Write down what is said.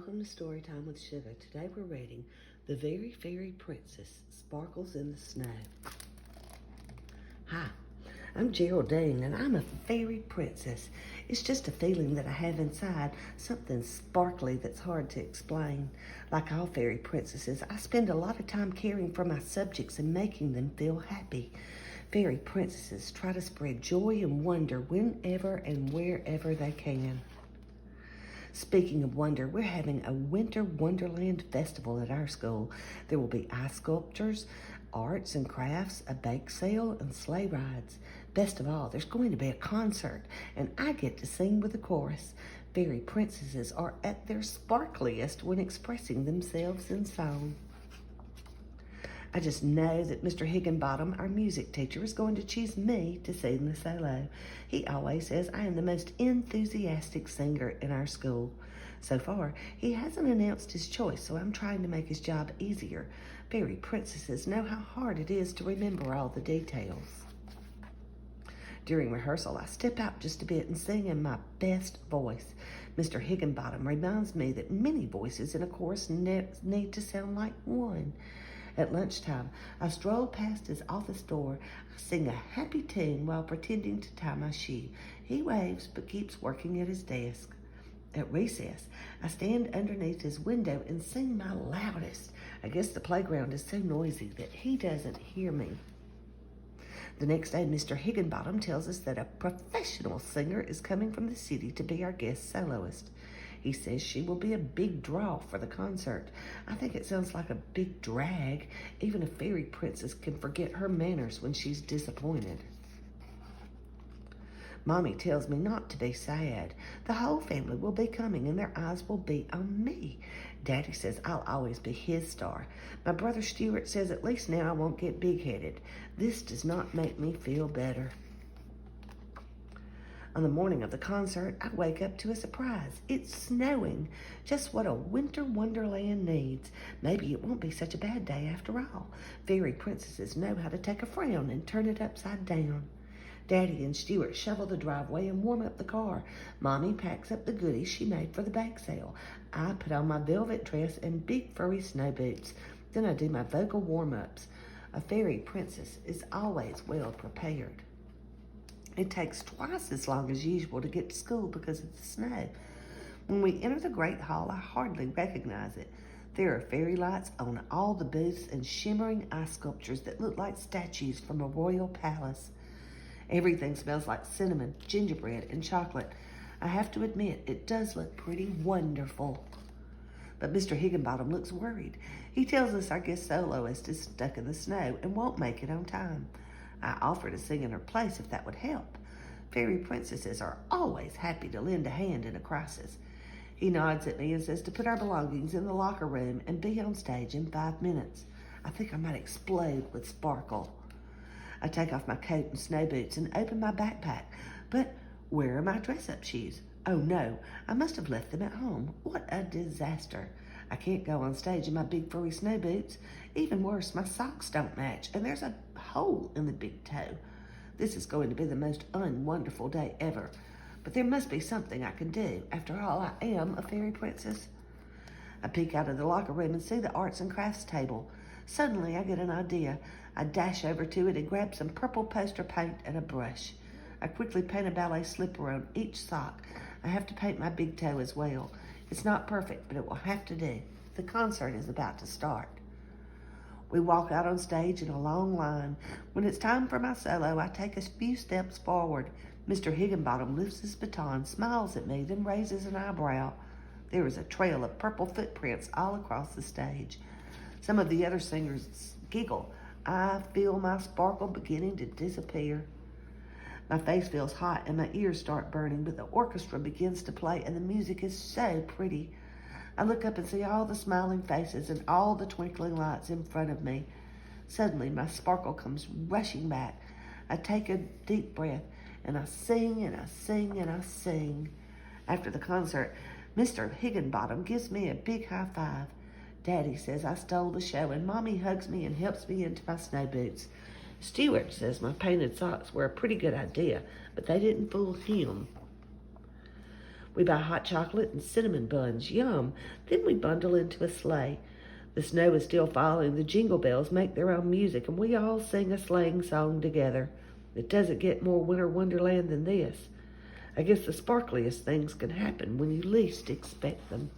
Welcome to Storytime with Sugar. Today we're reading The Very Fairy Princess, Sparkles in the Snow. Hi, I'm Geraldine and I'm a fairy princess. It's just a feeling that I have inside, something sparkly that's hard to explain. Like all fairy princesses, I spend a lot of time caring for my subjects and making them feel happy. Fairy princesses try to spread joy and wonder whenever and wherever they can. Speaking of wonder, we're having a Winter Wonderland Festival at our school. There will be ice sculptures, arts and crafts, a bake sale, and sleigh rides. Best of all, there's going to be a concert, and I get to sing with the chorus. Fairy princesses are at their sparkliest when expressing themselves in song. I just know that Mr. Higginbottom, our music teacher, is going to choose me to sing the solo. He always says I am the most enthusiastic singer in our school. So far, he hasn't announced his choice, so I'm trying to make his job easier. Fairy princesses know how hard it is to remember all the details. During rehearsal, I step out just a bit and sing in my best voice. Mr. Higginbottom reminds me that many voices in a chorus need to sound like one. At lunchtime, I stroll past his office door. I sing a happy tune while pretending to tie my shoe. He waves but keeps working at his desk. At recess, I stand underneath his window and sing my loudest. I guess the playground is so noisy that he doesn't hear me. The next day, Mr. Higginbottom tells us that a professional singer is coming from the city to be our guest soloist. He says she will be a big draw for the concert. I think it sounds like a big drag. Even a fairy princess can forget her manners when she's disappointed. Mommy tells me not to be sad. The whole family will be coming and their eyes will be on me. Daddy says I'll always be his star. My brother Stuart says at least now I won't get big-headed. This does not make me feel better. On the morning of the concert, I wake up to a surprise. It's snowing, just what a winter wonderland needs. Maybe it won't be such a bad day after all. Fairy princesses know how to take a frown and turn it upside down. Daddy and Stuart shovel the driveway and warm up the car. Mommy packs up the goodies she made for the bake sale. I put on my velvet dress and big furry snow boots. Then I do my vocal warm-ups. A fairy princess is always well prepared. It takes twice as long as usual to get to school because of the snow. When we enter the Great Hall, I hardly recognize it. There are fairy lights on all the booths and shimmering ice sculptures that look like statues from a royal palace. Everything smells like cinnamon, gingerbread, and chocolate. I have to admit, it does look pretty wonderful. But Mr. Higginbottom looks worried. He tells us our guest soloist is stuck in the snow and won't make it on time. I offer to sing in her place if that would help. Fairy princesses are always happy to lend a hand in a crisis. He nods at me and says to put our belongings in the locker room and be on stage in 5 minutes. I think I might explode with sparkle. I take off my coat and snow boots and open my backpack. But where are my dress-up shoes? Oh no, I must have left them at home. What a disaster. I can't go on stage in my big furry snow boots. Even worse, my socks don't match, and there's a hole in the big toe. This is going to be the most unwonderful day ever. But there must be something I can do. After all, I am a fairy princess. I peek out of the locker room and see the arts and crafts table. Suddenly, I get an idea. I dash over to it and grab some purple poster paint and a brush. I quickly paint a ballet slipper on each sock. I have to paint my big toe as well. It's not perfect, but it will have to do. The concert is about to start. We walk out on stage in a long line. When it's time for my solo, I take a few steps forward. Mr. Higginbottom lifts his baton, smiles at me, then raises an eyebrow. There is a trail of purple footprints all across the stage. Some of the other singers giggle. I feel my sparkle beginning to disappear. My face feels hot and my ears start burning, but the orchestra begins to play and the music is so pretty. I look up and see all the smiling faces and all the twinkling lights in front of me. Suddenly, my sparkle comes rushing back. I take a deep breath and I sing and I sing and I sing. After the concert, Mr. Higginbottom gives me a big high five. Daddy says I stole the show and Mommy hugs me and helps me into my snow boots. Stuart says my painted socks were a pretty good idea, but they didn't fool him. We buy hot chocolate and cinnamon buns. Yum. Then we bundle into a sleigh. The snow is still falling. The jingle bells make their own music, and we all sing a sleighing song together. It doesn't get more winter wonderland than this. I guess the sparkliest things can happen when you least expect them.